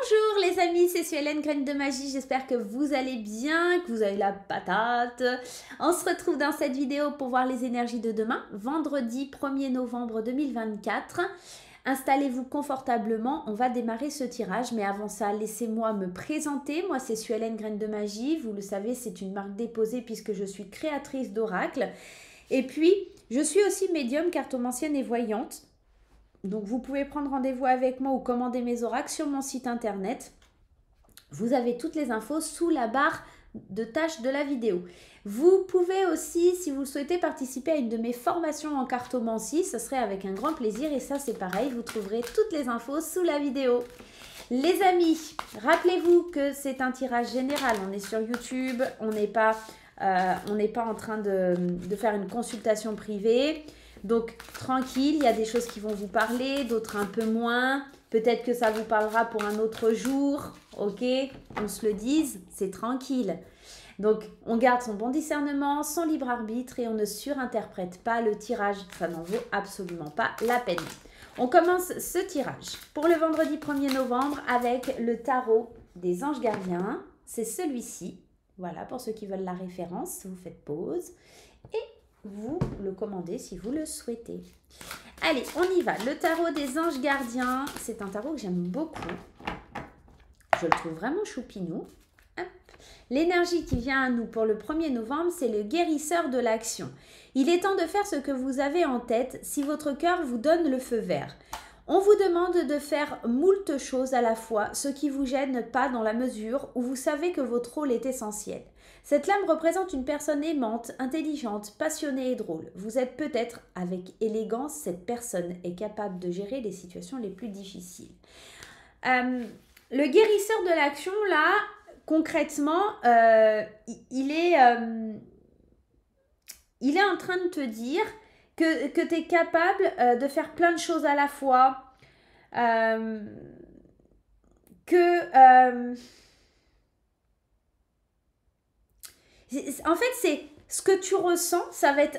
Bonjour les amis, c'est Suelen, Graine de Magie, j'espère que vous allez bien, que vous avez la patate. On se retrouve dans cette vidéo pour voir les énergies de demain, vendredi 1er novembre 2024. Installez-vous confortablement, on va démarrer ce tirage, mais avant ça, laissez-moi me présenter. Moi, c'est Suelen, Graine de Magie, vous le savez, c'est une marque déposée puisque je suis créatrice d'oracles. Et puis, je suis aussi médium, cartomancienne et voyante. Donc, vous pouvez prendre rendez-vous avec moi ou commander mes oracles sur mon site internet. Vous avez toutes les infos sous la barre de tâches de la vidéo. Vous pouvez aussi, si vous le souhaitez, participer à une de mes formations en cartomancie. Ce serait avec un grand plaisir et ça, c'est pareil. Vous trouverez toutes les infos sous la vidéo. Les amis, rappelez-vous que c'est un tirage général. On est sur YouTube, on n'est pas en train de faire une consultation privée. Donc, tranquille, il y a des choses qui vont vous parler, d'autres un peu moins. Peut-être que ça vous parlera pour un autre jour, ok? On se le dise, c'est tranquille. Donc, on garde son bon discernement, son libre arbitre et on ne surinterprète pas le tirage. Ça n'en vaut absolument pas la peine. On commence ce tirage pour le vendredi 1er novembre avec le tarot des anges gardiens. C'est celui-ci. Voilà, pour ceux qui veulent la référence, vous faites pause. Et vous le commandez si vous le souhaitez. Allez, on y va. Le tarot des anges gardiens, c'est un tarot que j'aime beaucoup. Je le trouve vraiment choupinou. L'énergie qui vient à nous pour le 1er novembre, c'est le guérisseur de l'action. Il est temps de faire ce que vous avez en tête si votre cœur vous donne le feu vert. On vous demande de faire moult choses à la fois, ce qui vous gêne pas dans la mesure où vous savez que votre rôle est essentiel. Cette lame représente une personne aimante, intelligente, passionnée et drôle. Vous êtes peut-être, avec élégance, cette personne est capable de gérer les situations les plus difficiles. Le guérisseur de l'action, là, concrètement, il est en train de te dire que tu es capable de faire plein de choses à la fois, en fait, c'est ce que tu ressens, ça va être...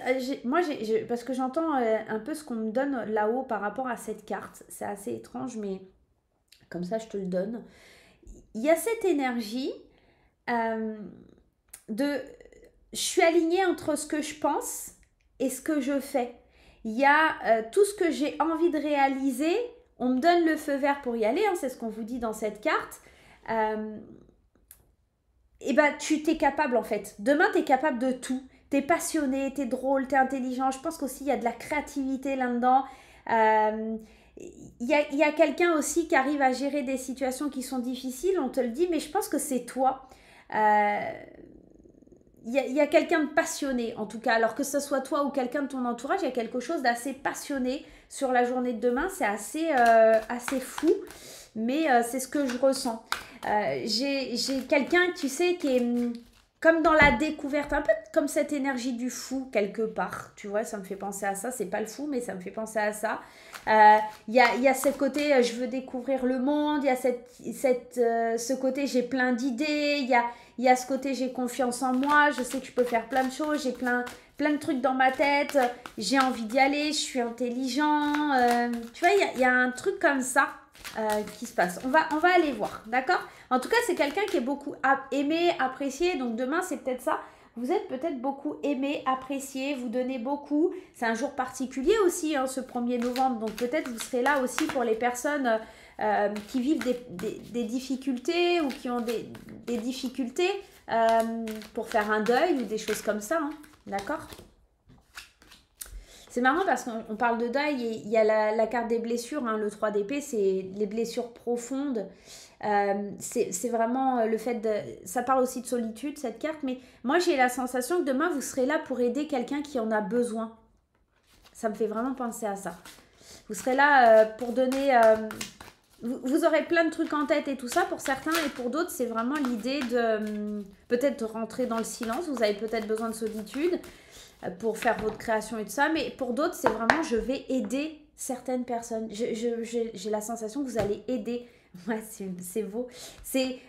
parce que j'entends un peu ce qu'on me donne là-haut par rapport à cette carte. C'est assez étrange, mais comme ça, je te le donne. Il y a cette énergie de... Je suis alignée entre ce que je pense et ce que je fais. Il y a tout ce que j'ai envie de réaliser. On me donne le feu vert pour y aller, hein, c'est ce qu'on vous dit dans cette carte. Et ben, tu t'es capable en fait. Demain, tu es capable de tout. Tu es passionné, tu es drôle, tu es intelligent. Je pense qu'aussi, il y a de la créativité là-dedans. Il y a quelqu'un aussi qui arrive à gérer des situations qui sont difficiles, on te le dit, mais je pense que c'est toi. Il y a quelqu'un de passionné, en tout cas. Alors que ce soit toi ou quelqu'un de ton entourage, il y a quelque chose d'assez passionné sur la journée de demain. C'est assez fou, mais c'est ce que je ressens. J'ai quelqu'un, tu sais, qui est comme dans la découverte, un peu comme cette énergie du fou quelque part. Tu vois, ça me fait penser à ça. C'est pas le fou, mais ça me fait penser à ça. Il y a ce côté, je veux découvrir le monde. Il y a ce côté, j'ai plein d'idées. Il y a ce côté, j'ai confiance en moi. Je sais que je peux faire plein de choses. J'ai plein de trucs dans ma tête. J'ai envie d'y aller. Je suis intelligent. Tu vois, il y a un truc comme ça. Qui se passe. On va aller voir, d'accord? En tout cas, c'est quelqu'un qui est beaucoup aimé, apprécié. Donc demain, c'est peut-être ça. Vous êtes peut-être beaucoup aimé, apprécié, vous donnez beaucoup. C'est un jour particulier aussi, hein, ce 1er novembre. Donc peut-être vous serez là aussi pour les personnes qui vivent des difficultés ou qui ont des difficultés pour faire un deuil ou des choses comme ça, hein, d'accord? C'est marrant parce qu'on parle de deuil et il y a la carte des blessures, hein, le 3 d'épée, c'est les blessures profondes. C'est vraiment le fait de... Ça parle aussi de solitude, cette carte, mais moi j'ai la sensation que demain vous serez là pour aider quelqu'un qui en a besoin. Ça me fait vraiment penser à ça. Vous serez là pour donner... vous aurez plein de trucs en tête et tout ça pour certains et pour d'autres, c'est vraiment l'idée de peut-être de rentrer dans le silence. Vous avez peut-être besoin de solitude pour faire votre création et tout ça, mais pour d'autres, c'est vraiment je vais aider certaines personnes. J'ai la sensation que vous allez aider. Ouais, c'est beau.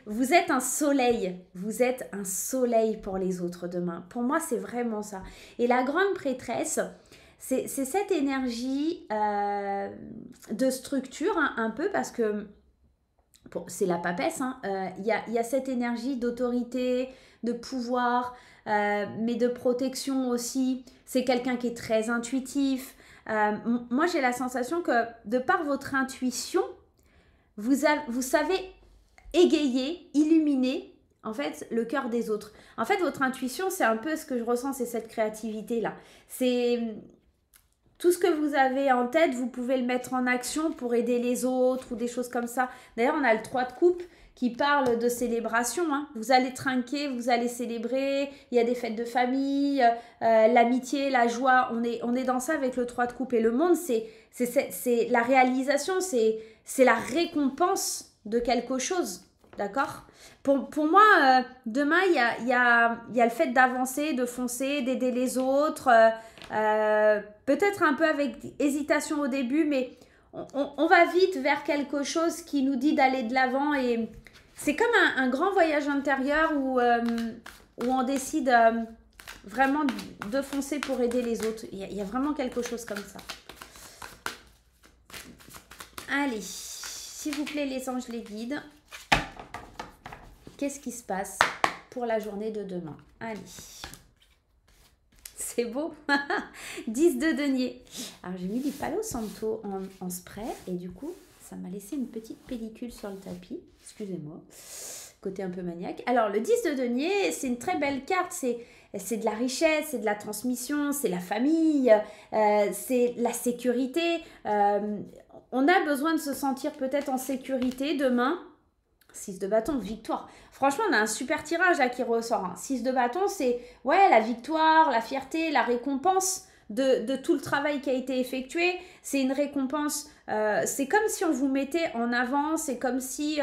Vous êtes un soleil. Vous êtes un soleil pour les autres demain. Pour moi, c'est vraiment ça. Et la grande prêtresse, c'est cette énergie de structure, hein, un peu, parce que c'est la papesse, hein. Il y a cette énergie d'autorité, de pouvoir, mais de protection aussi. C'est quelqu'un qui est très intuitif. Moi, j'ai la sensation que de par votre intuition, vous savez égayer, illuminer en fait le cœur des autres. En fait, votre intuition, c'est un peu ce que je ressens, c'est cette créativité-là. C'est tout ce que vous avez en tête, vous pouvez le mettre en action pour aider les autres ou des choses comme ça. D'ailleurs, on a le 3 de coupe qui parle de célébration, hein. Vous allez trinquer, vous allez célébrer, il y a des fêtes de famille, l'amitié, la joie, on est dans ça avec le 3 de coupe. Et le monde, c'est la réalisation, c'est la récompense de quelque chose, d'accord? Pour moi, demain, il y a le fait d'avancer, de foncer, d'aider les autres, peut-être un peu avec hésitation au début, mais on va vite vers quelque chose qui nous dit d'aller de l'avant et c'est comme un grand voyage intérieur où on décide vraiment de foncer pour aider les autres. Il y a vraiment quelque chose comme ça. Allez, s'il vous plaît les anges, les guides, qu'est-ce qui se passe pour la journée de demain? Allez. C'est beau. 10 de denier. Alors, j'ai mis du Palo Santo en spray et du coup, ça m'a laissé une petite pellicule sur le tapis. Excusez-moi. Côté un peu maniaque. Alors, le 10 de denier, c'est une très belle carte. C'est de la richesse, c'est de la transmission, c'est la famille, c'est la sécurité. On a besoin de se sentir peut-être en sécurité demain. 6 de bâton, victoire. Franchement, on a un super tirage là qui ressort. 6 de bâton, c'est ouais, la victoire, la fierté, la récompense de tout le travail qui a été effectué. C'est une récompense. C'est comme si on vous mettait en avant. C'est comme si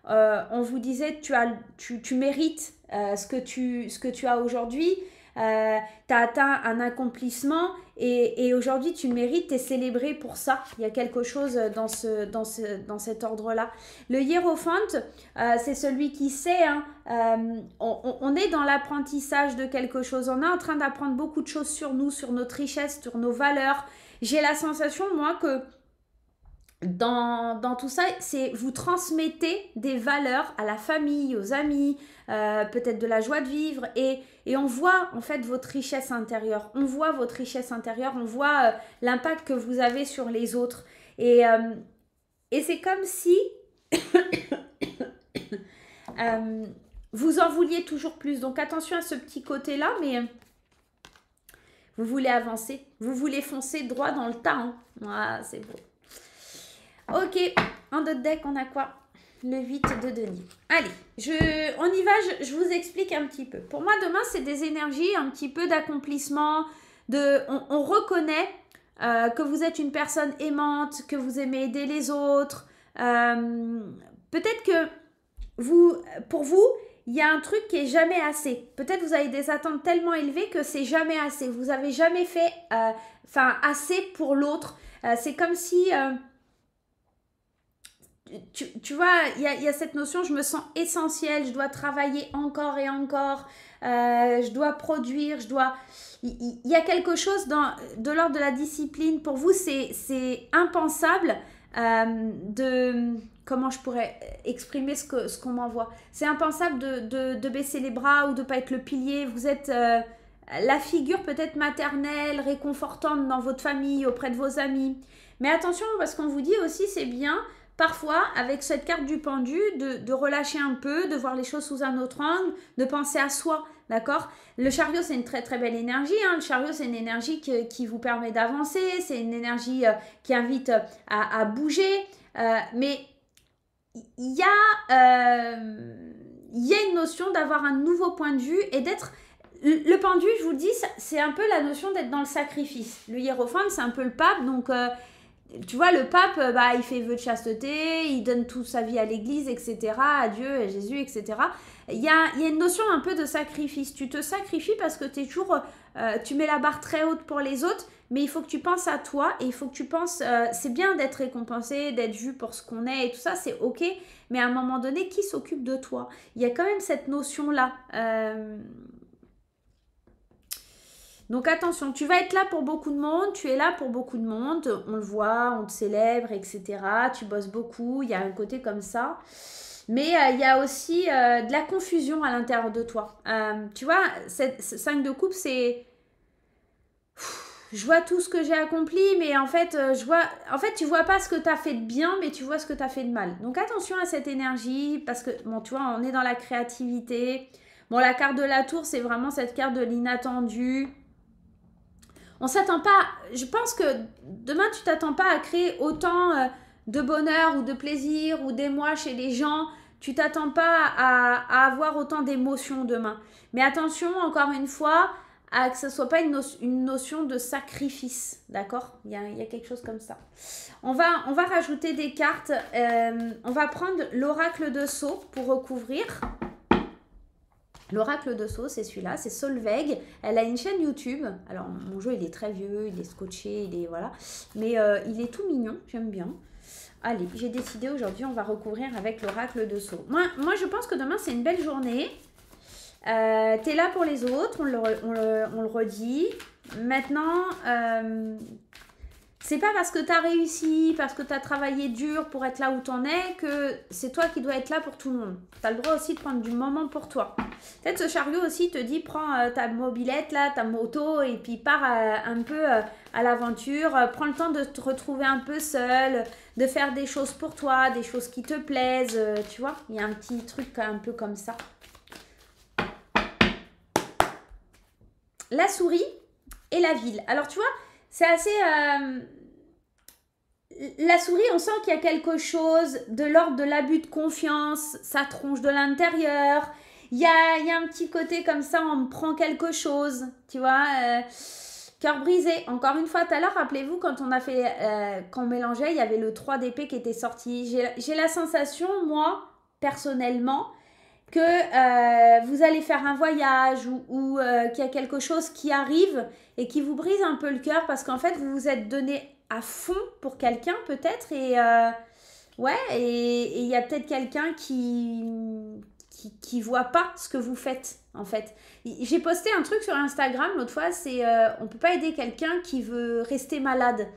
on vous disait tu mérites ce que tu as aujourd'hui. Tu as atteint un accomplissement et aujourd'hui tu mérites, tu es célébré pour ça. Il y a quelque chose dans cet ordre-là. Le hiérophante, c'est celui qui sait, hein, on est dans l'apprentissage de quelque chose. On est en train d'apprendre beaucoup de choses sur nous, sur notre richesse, sur nos valeurs. J'ai la sensation, moi, que dans tout ça, c'est vous transmettez des valeurs à la famille, aux amis, peut-être de la joie de vivre et on voit en fait votre richesse intérieure. On voit votre richesse intérieure, on voit l'impact que vous avez sur les autres et c'est comme si vous en vouliez toujours plus. Donc attention à ce petit côté-là, mais vous voulez avancer, vous voulez foncer droit dans le tas. Hein. Ah, c'est beau. Ok, en d'autres deck, on a quoi? Le 8 de denier. Allez, on y va, je vous explique un petit peu. Pour moi, demain, c'est des énergies, un petit peu d'accomplissement. On reconnaît que vous êtes une personne aimante, que vous aimez aider les autres. Peut-être que pour vous, il y a un truc qui est jamais assez. Peut-être vous avez des attentes tellement élevées que c'est jamais assez. Vous n'avez jamais fait assez pour l'autre. C'est comme si... Tu vois, il y a cette notion, je me sens essentielle, je dois travailler encore et encore, je dois produire, il y a quelque chose de l'ordre de la discipline. Pour vous, c'est impensable comment je pourrais exprimer ce qu'on m'envoie. C'est impensable de baisser les bras ou de ne pas être le pilier. Vous êtes la figure peut-être maternelle, réconfortante dans votre famille, auprès de vos amis. Mais attention, parce qu'on vous dit aussi, c'est bien... Parfois, avec cette carte du pendu, de relâcher un peu, de voir les choses sous un autre angle, de penser à soi, d'accord? Le chariot, c'est une très très belle énergie. Hein. Le chariot, c'est une énergie qui vous permet d'avancer, c'est une énergie qui invite à bouger. Mais il y a une notion d'avoir un nouveau point de vue et d'être... Le pendu, je vous le dis, c'est un peu la notion d'être dans le sacrifice. Le hiérophante, c'est un peu le pape, donc... tu vois, le pape, il fait vœu de chasteté, il donne toute sa vie à l'église, etc., à Dieu, à Jésus, etc. Il y a une notion un peu de sacrifice. Tu te sacrifies parce que tu mets la barre très haute pour les autres, mais il faut que tu penses à toi et il faut que tu penses... c'est bien d'être récompensé, d'être vu pour ce qu'on est et tout ça, c'est ok, mais à un moment donné, qui s'occupe de toi? Il y a quand même cette notion-là. Donc attention, tu vas être là pour beaucoup de monde, tu es là pour beaucoup de monde, on le voit, on te célèbre, etc. Tu bosses beaucoup, il y a un côté comme ça. Mais il y a aussi de la confusion à l'intérieur de toi. Tu vois, ce 5 de coupe, c'est... Je vois tout ce que j'ai accompli, mais en fait, tu vois pas ce que tu as fait de bien, mais tu vois ce que tu as fait de mal. Donc attention à cette énergie, parce que, bon, tu vois, on est dans la créativité. Bon, la carte de la tour, c'est vraiment cette carte de l'inattendu. On s'attend pas, je pense que demain, tu t'attends pas à créer autant de bonheur ou de plaisir ou d'émoi chez les gens. Tu t'attends pas à avoir autant d'émotions demain. Mais attention, encore une fois, à que ce soit pas une notion de sacrifice, d'accord? Il y a quelque chose comme ça. On va rajouter des cartes. On va prendre l'oracle de Sceaux pour recouvrir. L'oracle de Sceaux, c'est celui-là, c'est Solveig. Elle a une chaîne YouTube. Alors, mon jeu, il est très vieux, il est scotché, il est... Voilà. Mais il est tout mignon, j'aime bien. Allez, j'ai décidé aujourd'hui, on va recouvrir avec l'oracle de Sceaux. Moi, je pense que demain, c'est une belle journée. T'es là pour les autres, on le redit. Maintenant, c'est pas parce que t'as réussi, parce que t'as travaillé dur pour être là où t'en es, que c'est toi qui dois être là pour tout le monde. T'as le droit aussi de prendre du moment pour toi. Peut-être ce chariot aussi te dit, prends ta mobilette, là, ta moto, et puis pars un peu à l'aventure. Prends le temps de te retrouver un peu seul, de faire des choses pour toi, des choses qui te plaisent, tu vois. Il y a un petit truc un peu comme ça. La souris et la ville. Alors, tu vois, c'est assez... La souris, on sent qu'il y a quelque chose de l'ordre de l'abus de confiance. Ça tronche de l'intérieur. Il y a un petit côté comme ça, on me prend quelque chose. Tu vois, cœur brisé. Encore une fois, tout à l'heure, rappelez-vous, quand on a fait... quand on mélangeait, il y avait le 3 d'épée qui était sorti. J'ai la sensation, moi, personnellement, que vous allez faire un voyage ou qu'il y a quelque chose qui arrive et qui vous brise un peu le cœur parce qu'en fait, vous vous êtes donné à fond pour quelqu'un peut-être et ouais, et il y a peut-être quelqu'un qui voit pas ce que vous faites en fait. J'ai posté un truc sur Instagram l'autre fois, c'est on peut pas aider quelqu'un qui veut rester malade.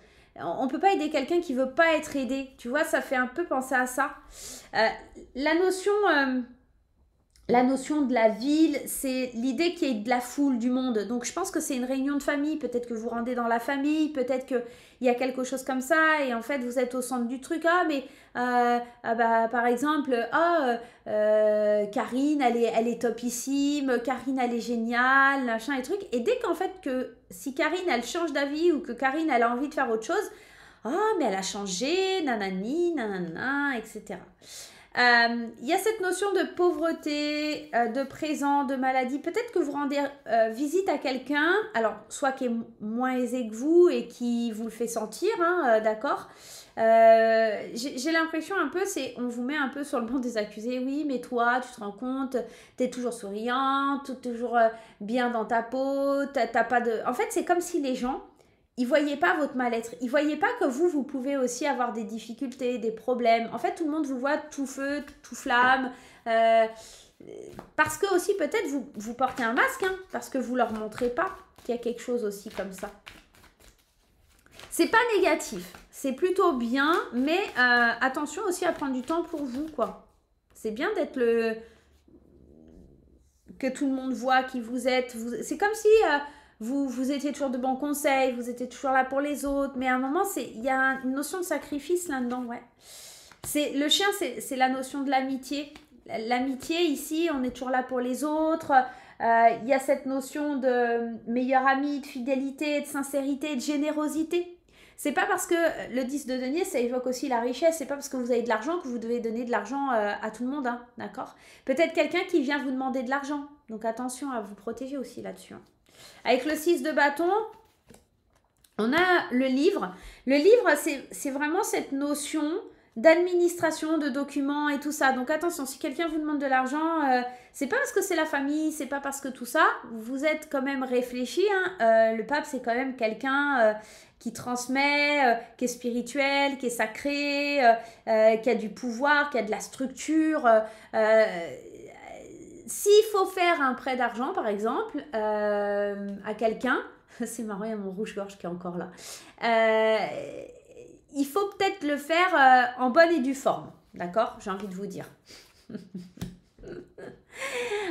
On peut pas aider quelqu'un qui veut pas être aidé. Tu vois, ça fait un peu penser à ça. La notion de la ville, c'est l'idée qu'il y ait de la foule, du monde. Donc je pense que c'est une réunion de famille. Peut-être que vous rendez dans la famille, peut-être qu'il y a quelque chose comme ça et en fait vous êtes au centre du truc. Ah mais par exemple, Karine, elle est topissime, Karine elle est géniale, machin et truc. Et dès qu'en fait que si Karine elle change d'avis ou que Karine elle a envie de faire autre chose, mais elle a changé, nanani, nanana, etc. Il y a cette notion de pauvreté, de présent, de maladie. Peut-être que vous rendez visite à quelqu'un, alors soit qui est moins aisé que vous et qui vous le fait sentir, hein, d'accord. J'ai l'impression un peu, on vous met un peu sur le banc des accusés. Oui, mais toi, tu te rends compte, t'es toujours souriante, toujours bien dans ta peau, t'as pas de... En fait, c'est comme si les gens... Ils ne voyaient pas votre mal-être. Ils ne voyaient pas que vous pouvez aussi avoir des difficultés, des problèmes. En fait, tout le monde vous voit tout feu, tout flamme. Parce que aussi, peut-être, vous portez un masque, hein, parce que vous ne leur montrez pas qu'il y a quelque chose aussi comme ça. C'est pas négatif. C'est plutôt bien, mais attention aussi à prendre du temps pour vous, quoi. C'est bien d'être que tout le monde voit qui vous êtes. C'est comme si... Vous étiez toujours de bons conseils, vous étiez toujours là pour les autres, mais à un moment, il y a une notion de sacrifice là-dedans, ouais. Le chien, c'est la notion de l'amitié. L'amitié, ici, on est toujours là pour les autres. Il y a cette notion de meilleur ami, de fidélité, de sincérité, de générosité. C'est pas parce que le 10 de denier, ça évoque aussi la richesse, c'est pas parce que vous avez de l'argent que vous devez donner de l'argent à tout le monde, hein, d'accord? Peut-être quelqu'un qui vient vous demander de l'argent, donc attention à vous protéger aussi là-dessus, hein. Avec le 6 de bâton, on a le livre. Le livre, c'est vraiment cette notion d'administration, de documents et tout ça. Donc attention, si quelqu'un vous demande de l'argent, c'est pas parce que c'est la famille, c'est pas parce que tout ça, vous êtes quand même réfléchi, hein. Le pape, c'est quand même quelqu'un qui transmet, qui est spirituel, qui est sacré, qui a du pouvoir, qui a de la structure. S'il faut faire un prêt d'argent, par exemple, à quelqu'un, C'est marrant, il y a mon rouge-gorge qui est encore là. Il faut peut-être le faire en bonne et due forme, d'accord? J'ai envie de vous dire.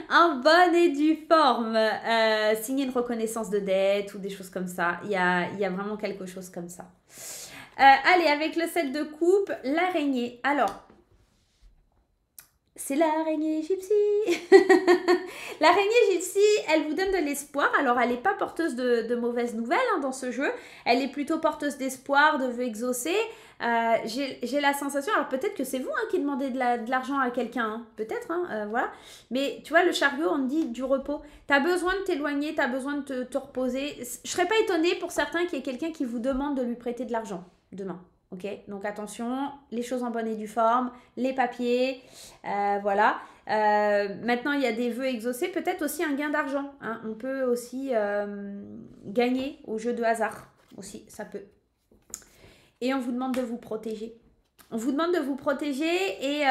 En bonne et due forme. Signer une reconnaissance de dette ou des choses comme ça. Il y a vraiment quelque chose comme ça. Allez, avec le 7 de coupe, l'araignée. Alors, c'est l'araignée gypsy. L'araignée gypsy, elle vous donne de l'espoir. Alors, elle n'est pas porteuse de mauvaises nouvelles hein, dans ce jeu. Elle est plutôt porteuse d'espoir, de vœux exaucés. J'ai la sensation, alors peut-être que c'est vous hein, qui demandez de l'argent à quelqu'un, hein, peut-être, hein, voilà. Mais tu vois, le chariot, on dit du repos. Tu as besoin de t'éloigner, tu as besoin de te reposer. Je ne serais pas étonnée pour certains qu'il y ait quelqu'un qui vous demande de lui prêter de l'argent demain. Ok, donc attention, les choses en bonne et due forme, les papiers, voilà. Maintenant, il y a des vœux exaucés, peut-être aussi un gain d'argent. Hein. On peut aussi gagner au jeu de hasard, aussi, ça peut. Et on vous demande de vous protéger. On vous demande de vous protéger et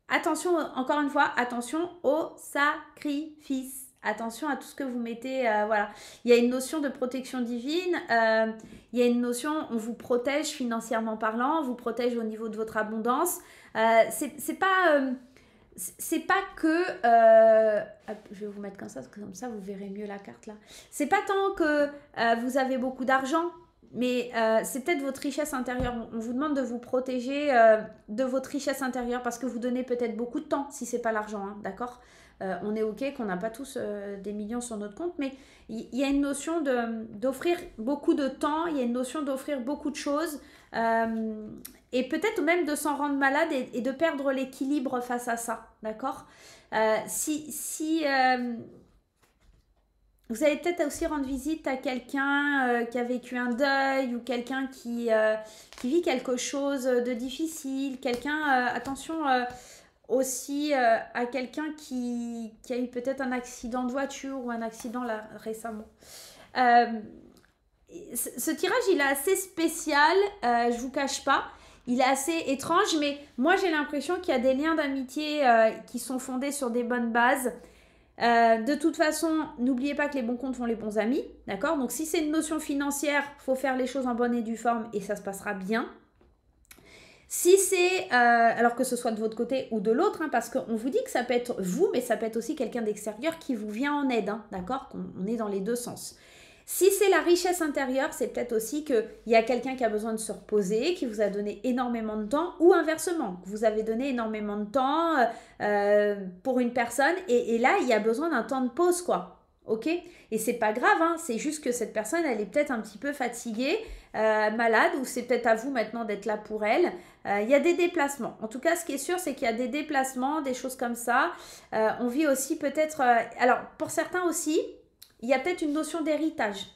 attention, encore une fois, attention au sacrifice. Attention à tout ce que vous mettez, voilà. Il y a une notion de protection divine, il y a une notion, on vous protège financièrement parlant, on vous protège au niveau de votre abondance. C'est pas que, je vais vous mettre comme ça vous verrez mieux la carte là. C'est pas tant que vous avez beaucoup d'argent, mais c'est peut-être votre richesse intérieure. On vous demande de vous protéger de votre richesse intérieure parce que vous donnez peut-être beaucoup de temps si c'est pas l'argent, hein, d'accord? On est ok qu'on n'a pas tous des millions sur notre compte, mais il y a une notion d'offrir beaucoup de temps, il y a une notion d'offrir beaucoup de choses et peut-être même de s'en rendre malade et de perdre l'équilibre face à ça, d'accord? Si vous allez peut-être aussi rendre visite à quelqu'un qui a vécu un deuil ou quelqu'un qui vit quelque chose de difficile, quelqu'un, attention aussi à quelqu'un qui a eu peut-être un accident de voiture ou un accident là récemment. Ce tirage, il est assez spécial, je vous cache pas. Il est assez étrange, mais moi j'ai l'impression qu'il y a des liens d'amitié qui sont fondés sur des bonnes bases. De toute façon, n'oubliez pas que les bons comptes font les bons amis, d'accord? Donc si c'est une notion financière, il faut faire les choses en bonne et due forme et ça se passera bien. Si c'est, alors que ce soit de votre côté ou de l'autre, hein, parce qu'on vous dit que ça peut être vous, mais ça peut être aussi quelqu'un d'extérieur qui vous vient en aide, hein, d'accord? On est dans les deux sens. Si c'est la richesse intérieure, c'est peut-être aussi qu'il y a quelqu'un qui a besoin de se reposer, qui vous a donné énormément de temps, ou inversement, vous avez donné énormément de temps pour une personne, et là, il y a besoin d'un temps de pause, quoi. Ok? Et c'est pas grave, hein, c'est juste que cette personne, elle est peut-être un petit peu fatiguée, malade, ou c'est peut-être à vous maintenant d'être là pour elle. Il y a des déplacements. En tout cas, ce qui est sûr, c'est qu'il y a des déplacements, des choses comme ça. On vit aussi peut-être... alors, pour certains aussi... Il y a peut-être une notion d'héritage.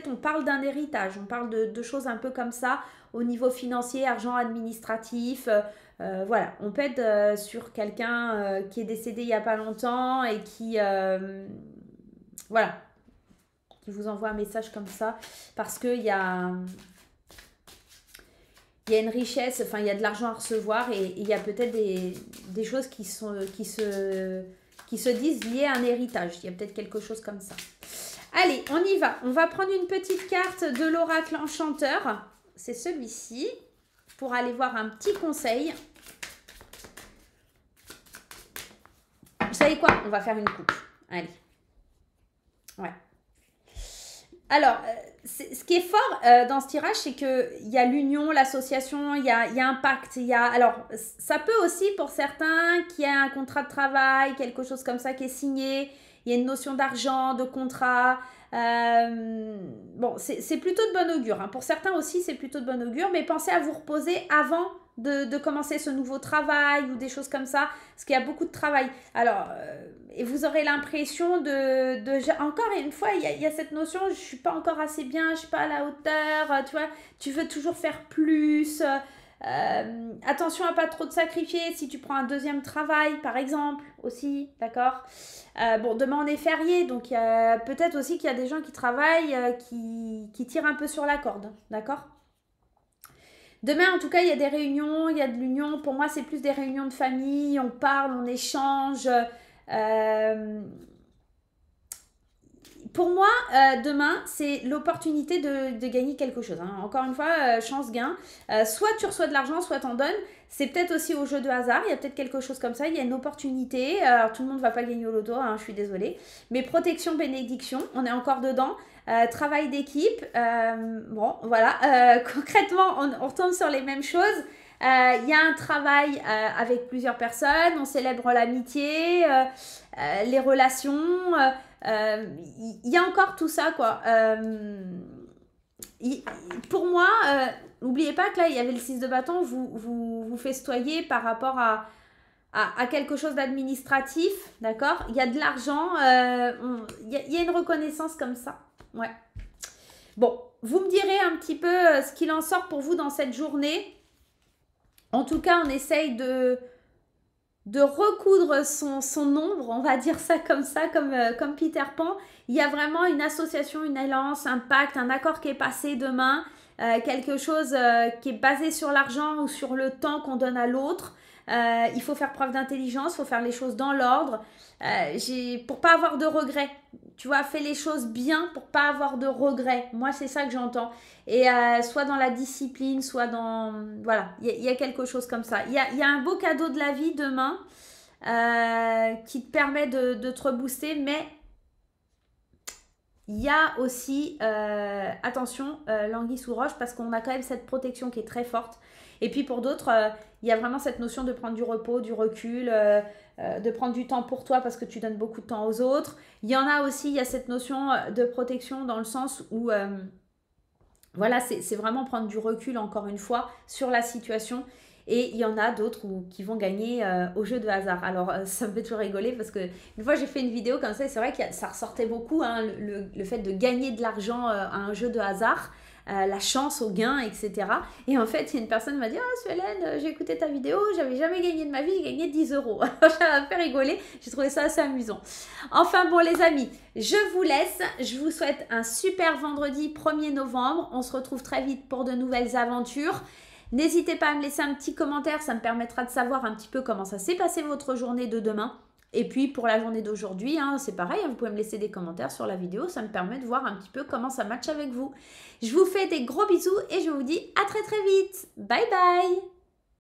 On parle d'un héritage. On parle de choses un peu comme ça au niveau financier, argent administratif. Voilà, on peut être sur quelqu'un qui est décédé il n'y a pas longtemps et qui, voilà, qui vous envoie un message comme ça parce qu'il y a une richesse, enfin il y a de l'argent à recevoir et il y a peut-être des choses qui se disent liées à un héritage. Il y a peut-être quelque chose comme ça. Allez, on y va. On va prendre une petite carte de l'oracle enchanteur. C'est celui-ci. Pour aller voir un petit conseil. Vous savez quoi? On va faire une coupe. Allez. Ouais. Alors, ce qui est fort dans ce tirage, c'est qu'il y a l'union, l'association, il y a un pacte. Alors, ça peut aussi pour certains qu'il y a un contrat de travail, quelque chose comme ça qui est signé. Il y a une notion d'argent, de contrat. Bon, c'est plutôt de bon augure. Hein. Pour certains aussi, c'est plutôt de bon augure. Mais pensez à vous reposer avant de commencer ce nouveau travail ou des choses comme ça. Parce qu'il y a beaucoup de travail. Alors, et vous aurez l'impression encore une fois, il y a cette notion, je ne suis pas encore assez bien, je ne suis pas à la hauteur. Tu vois, tu veux toujours faire plus. Attention à pas trop te sacrifier si tu prends un deuxième travail par exemple aussi, d'accord? Bon, demain on est férié, donc peut-être aussi qu'il y a des gens qui travaillent qui tirent un peu sur la corde, d'accord? Demain en tout cas il y a des réunions, il y a de l'union. Pour moi c'est plus des réunions de famille, on parle, on échange. pour moi, demain, c'est l'opportunité de gagner quelque chose. Hein. Encore une fois, chance gain. Soit tu reçois de l'argent, soit t'en donnes. C'est peut-être aussi au jeu de hasard. Il y a peut-être quelque chose comme ça. Il y a une opportunité. Alors, tout le monde ne va pas gagner au loto, hein, je suis désolée. Mais protection, bénédiction, on est encore dedans. Travail d'équipe. Bon, voilà. Concrètement, on retombe sur les mêmes choses. Il y a un travail avec plusieurs personnes. On célèbre l'amitié, les relations. Il y a encore tout ça, quoi. Pour moi, n'oubliez pas que là, il y avait le 6 de bâton, vous festoyez par rapport à quelque chose d'administratif, d'accord? Il y a de l'argent, il y a une reconnaissance comme ça. Ouais. Bon, vous me direz un petit peu ce qu'il en sort pour vous dans cette journée. En tout cas, on essaye de recoudre son ombre, on va dire ça, comme Peter Pan. Il y a vraiment une association, une alliance, un pacte, un accord qui est passé demain, quelque chose qui est basé sur l'argent ou sur le temps qu'on donne à l'autre. Il faut faire preuve d'intelligence, il faut faire les choses dans l'ordre, pour pas avoir de regrets. Tu vois, fais les choses bien pour pas avoir de regrets. Moi, c'est ça que j'entends. Et soit dans la discipline, soit dans... Voilà, il y a quelque chose comme ça. Il y a un beau cadeau de la vie demain qui te permet de te rebooster, mais il y a aussi, attention, l'anguille sous roche, parce qu'on a quand même cette protection qui est très forte. Et puis pour d'autres, il y a vraiment cette notion de prendre du repos, du recul, de prendre du temps pour toi parce que tu donnes beaucoup de temps aux autres. Il y en a aussi, il y a cette notion de protection dans le sens où, voilà, c'est vraiment prendre du recul, encore une fois, sur la situation. Et il y en a d'autres qui vont gagner au jeu de hasard. Alors, ça me fait toujours rigoler parce que une fois, j'ai fait une vidéo comme ça et c'est vrai que ça ressortait beaucoup, hein, le fait de gagner de l'argent à un jeu de hasard. La chance au gain, etc. Et en fait, il y a une personne qui m'a dit « Ah, Suelen, j'ai écouté ta vidéo, j'avais jamais gagné de ma vie, j'ai gagné 10 euros. » Ça m'a fait rigoler, j'ai trouvé ça assez amusant. Enfin bon, les amis, je vous laisse. Je vous souhaite un super vendredi 1er novembre. On se retrouve très vite pour de nouvelles aventures. N'hésitez pas à me laisser un petit commentaire, ça me permettra de savoir un petit peu comment ça s'est passé votre journée de demain. Et puis pour la journée d'aujourd'hui, hein, c'est pareil, hein, vous pouvez me laisser des commentaires sur la vidéo, ça me permet de voir un petit peu comment ça match avec vous. Je vous fais des gros bisous et je vous dis à très très vite. Bye bye!